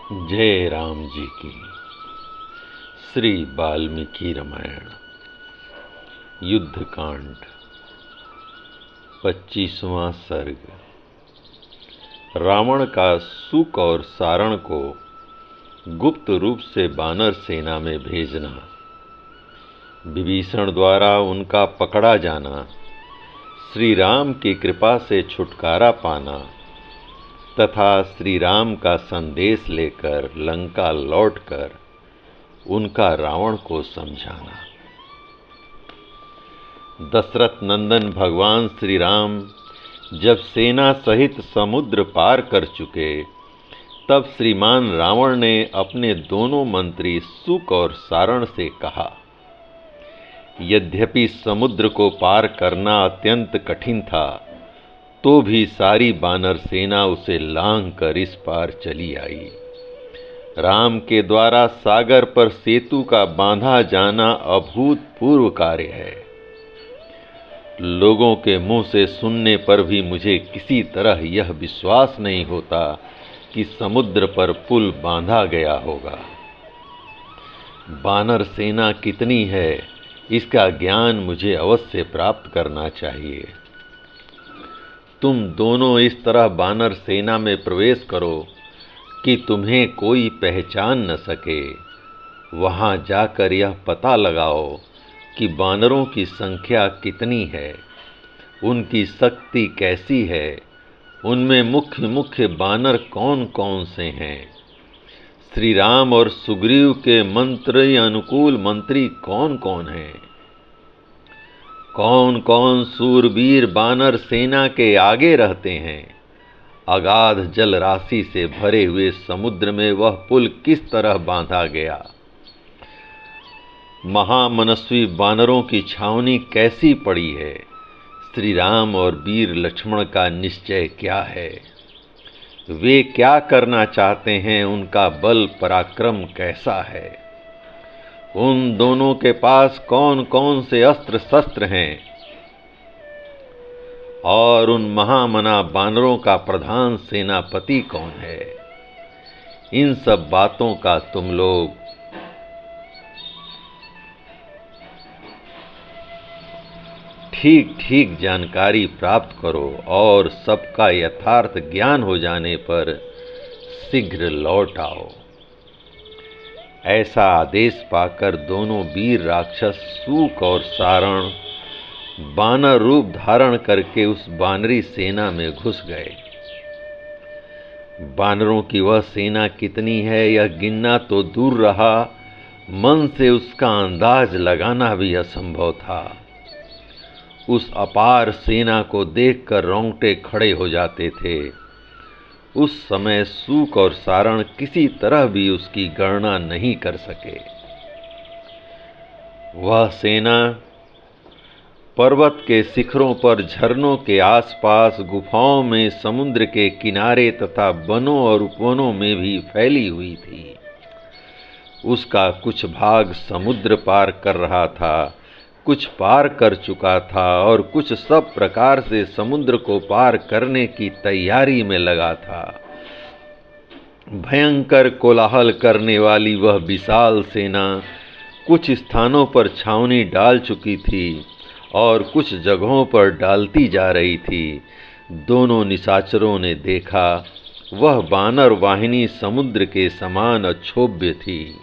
जय राम जी की। श्री वाल्मीकि रामायण युद्धकांड 25वां सर्ग। रावण का सुक और सारण को गुप्त रूप से बानर सेना में भेजना, विभीषण द्वारा उनका पकड़ा जाना, श्री राम की कृपा से छुटकारा पाना तथा श्री राम का संदेश लेकर लंका लौटकर उनका रावण को समझाना। दशरथ नंदन भगवान श्री राम जब सेना सहित समुद्र पार कर चुके, तब श्रीमान रावण ने अपने दोनों मंत्री सुक और सारण से कहा, यद्यपि समुद्र को पार करना अत्यंत कठिन था, तो भी सारी बानर सेना उसे लांघ कर इस पार चली आई। राम के द्वारा सागर पर सेतु का बांधा जाना अभूतपूर्व कार्य है। लोगों के मुंह से सुनने पर भी मुझे किसी तरह यह विश्वास नहीं होता कि समुद्र पर पुल बांधा गया होगा। बानर सेना कितनी है, इसका ज्ञान मुझे अवश्य प्राप्त करना चाहिए। तुम दोनों इस तरह बानर सेना में प्रवेश करो कि तुम्हें कोई पहचान न सके। वहां जाकर यह पता लगाओ कि बानरों की संख्या कितनी है, उनकी शक्ति कैसी है, उनमें मुख्य मुख्य बानर कौन कौन से हैं, श्री राम और सुग्रीव के मंत्र अनुकूल मंत्री कौन कौन हैं, कौन कौन सूरवीर बानर सेना के आगे रहते हैं, अगाध जल राशि से भरे हुए समुद्र में वह पुल किस तरह बांधा गया, महामनस्वी बानरों की छावनी कैसी पड़ी है, श्री राम और वीर लक्ष्मण का निश्चय क्या है, वे क्या करना चाहते हैं, उनका बल पराक्रम कैसा है, उन दोनों के पास कौन कौन से अस्त्र शस्त्र हैं, और उन महामना बानरों का प्रधान सेनापति कौन है। इन सब बातों का तुम लोग ठीक ठीक जानकारी प्राप्त करो और सबका यथार्थ ज्ञान हो जाने पर शीघ्र लौट आओ। ऐसा आदेश पाकर दोनों वीर राक्षस सूक और सारण बानर रूप धारण करके उस बानरी सेना में घुस गए। बानरों की वह सेना कितनी है यह गिनना तो दूर रहा, मन से उसका अंदाज लगाना भी असंभव था। उस अपार सेना को देखकर रोंगटे खड़े हो जाते थे। उस समय सूक और सारण किसी तरह भी उसकी गणना नहीं कर सके। वह सेना पर्वत के शिखरों पर, झरनों के आसपास, गुफाओं में, समुद्र के किनारे तथा वनों और उपवनों में भी फैली हुई थी। उसका कुछ भाग समुद्र पार कर रहा था, कुछ पार कर चुका था और कुछ सब प्रकार से समुद्र को पार करने की तैयारी में लगा था। भयंकर कोलाहल करने वाली वह विशाल सेना कुछ स्थानों पर छावनी डाल चुकी थी और कुछ जगहों पर डालती जा रही थी। दोनों निशाचरों ने देखा, वह बानर वाहिनी समुद्र के समान अक्षोभ्य थी।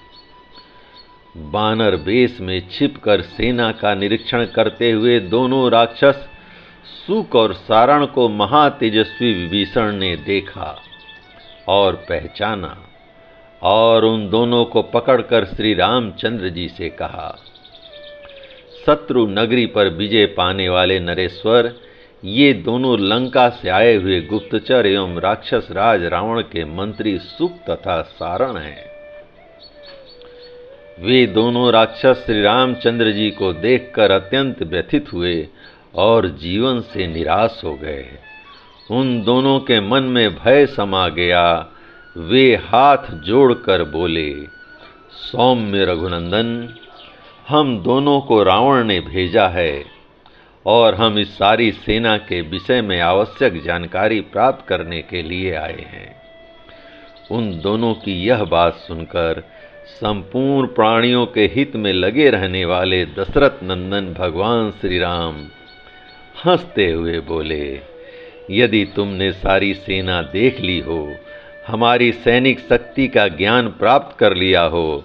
बानर वेश में छिपकर सेना का निरीक्षण करते हुए दोनों राक्षस सूक और सारण को महातेजस्वी विभीषण ने देखा और पहचाना और उन दोनों को पकड़कर श्री रामचंद्र जी से कहा, शत्रु नगरी पर विजय पाने वाले नरेश्वर, ये दोनों लंका से आए हुए गुप्तचर एवं राक्षस राज रावण के मंत्री सुक तथा सारण हैं। वे दोनों राक्षस श्री रामचंद्र जी को देखकर अत्यंत व्यथित हुए और जीवन से निराश हो गए। उन दोनों के मन में भय समा गया। वे हाथ जोड़कर बोले, सौम्य रघुनंदन, हम दोनों को रावण ने भेजा है और हम इस सारी सेना के विषय में आवश्यक जानकारी प्राप्त करने के लिए आए हैं। उन दोनों की यह बात सुनकर संपूर्ण प्राणियों के हित में लगे रहने वाले दशरथ नंदन भगवान श्री राम हंसते हुए बोले, यदि तुमने सारी सेना देख ली हो, हमारी सैनिक शक्ति का ज्ञान प्राप्त कर लिया हो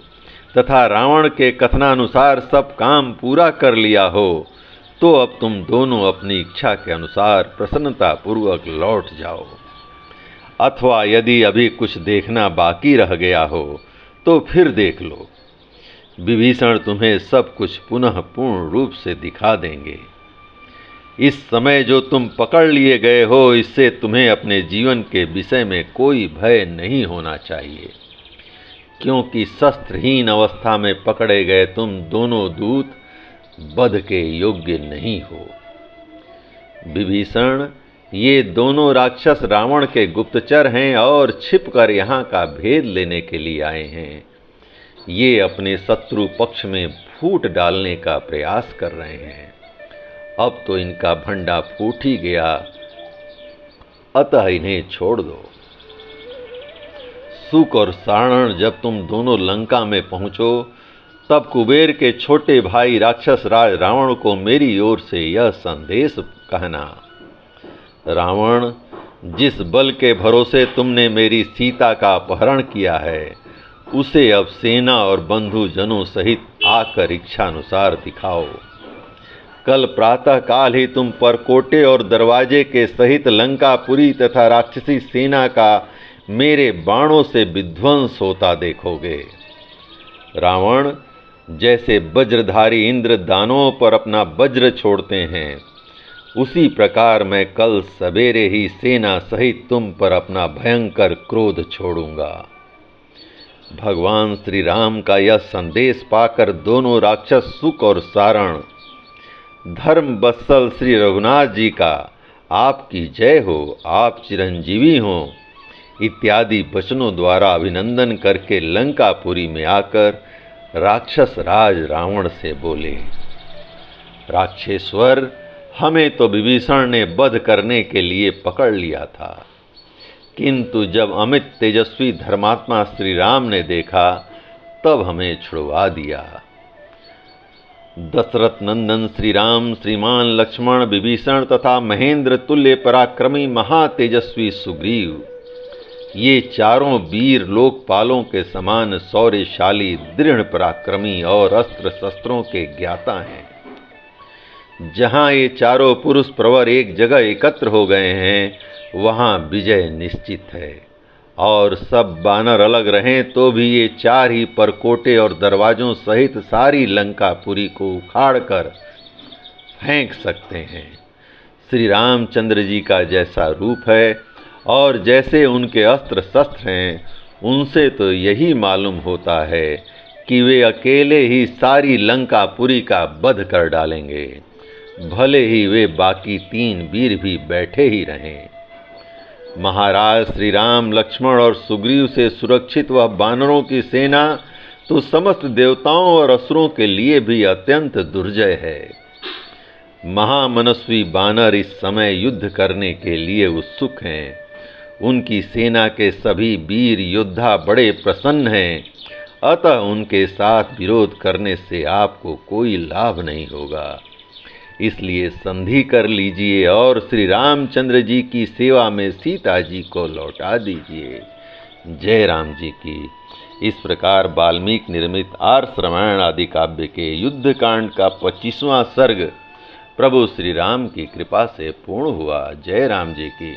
तथा रावण के कथनानुसार सब काम पूरा कर लिया हो, तो अब तुम दोनों अपनी इच्छा के अनुसार प्रसन्नतापूर्वक लौट जाओ। अथवा यदि अभी कुछ देखना बाकी रह गया हो तो फिर देख लो। विभीषण तुम्हें सब कुछ पुनः पूर्ण रूप से दिखा देंगे। इस समय जो तुम पकड़ लिए गए हो, इससे तुम्हें अपने जीवन के विषय में कोई भय नहीं होना चाहिए, क्योंकि शस्त्रहीन अवस्था में पकड़े गए तुम दोनों दूत वध के योग्य नहीं हो। विभीषण, ये दोनों राक्षस रावण के गुप्तचर हैं और छिपकर यहाँ का भेद लेने के लिए आए हैं। ये अपने शत्रु पक्ष में फूट डालने का प्रयास कर रहे हैं। अब तो इनका भंडा फूट ही गया, अतः इन्हें छोड़ दो। सुक और सारण, जब तुम दोनों लंका में पहुंचो, तब कुबेर के छोटे भाई राक्षस राज रावण को मेरी ओर से यह संदेश कहना। रावण, जिस बल के भरोसे तुमने मेरी सीता का अपहरण किया है, उसे अब सेना और बंधु जनों सहित आकर इच्छानुसार दिखाओ। कल प्रातः काल ही तुम परकोटे और दरवाजे के सहित लंकापुरी तथा राक्षसी सेना का मेरे बाणों से विध्वंस होता देखोगे। रावण, जैसे वज्रधारी इंद्र दानवों पर अपना वज्र छोड़ते हैं, उसी प्रकार मैं कल सवेरे ही सेना सहित तुम पर अपना भयंकर क्रोध छोड़ूंगा। भगवान श्री राम का यह संदेश पाकर दोनों राक्षस सुक और सारण, धर्म वत्सल श्री रघुनाथ जी का आपकी जय हो, आप चिरंजीवी हों, इत्यादि वचनों द्वारा अभिनंदन करके लंकापुरी में आकर राक्षस राज रावण से बोले, राक्षेश्वर, हमें तो विभीषण ने वध करने के लिए पकड़ लिया था, किंतु जब अमित तेजस्वी धर्मात्मा श्री राम ने देखा, तब हमें छुड़वा दिया। दशरथ नंदन श्री राम, श्रीमान लक्ष्मण, विभीषण तथा महेंद्र तुल्य पराक्रमी महातेजस्वी सुग्रीव, ये चारों वीर लोकपालों के समान शौर्यशाली, दृढ़ पराक्रमी और अस्त्र शस्त्रों के ज्ञाता हैं। जहाँ ये चारों पुरुष प्रवर एक जगह एकत्र हो गए हैं, वहाँ विजय निश्चित है। और सब बानर अलग रहें तो भी ये चार ही परकोटे और दरवाजों सहित सारी लंकापुरी को उखाड़ कर फेंक सकते हैं। श्री रामचंद्र जी का जैसा रूप है और जैसे उनके अस्त्र शस्त्र हैं, उनसे तो यही मालूम होता है कि वे अकेले ही सारी लंकापुरी का वध कर डालेंगे, भले ही वे बाकी तीन वीर भी बैठे ही रहें। महाराज श्री राम, लक्ष्मण और सुग्रीव से सुरक्षित वह बानरों की सेना तो समस्त देवताओं और असुरों के लिए भी अत्यंत दुर्जय है। महामनस्वी बानर इस समय युद्ध करने के लिए उत्सुक हैं। उनकी सेना के सभी वीर योद्धा बड़े प्रसन्न हैं, अतः उनके साथ विरोध करने से आपको कोई लाभ नहीं होगा। इसलिए संधि कर लीजिए और श्री रामचंद्र जी की सेवा में सीता जी को लौटा दीजिए। जय राम जी की। इस प्रकार वाल्मीकि निर्मित आर्ष रामायण आदि काव्य के युद्ध कांड का 25वां सर्ग प्रभु श्री राम की कृपा से पूर्ण हुआ। जय राम जी की।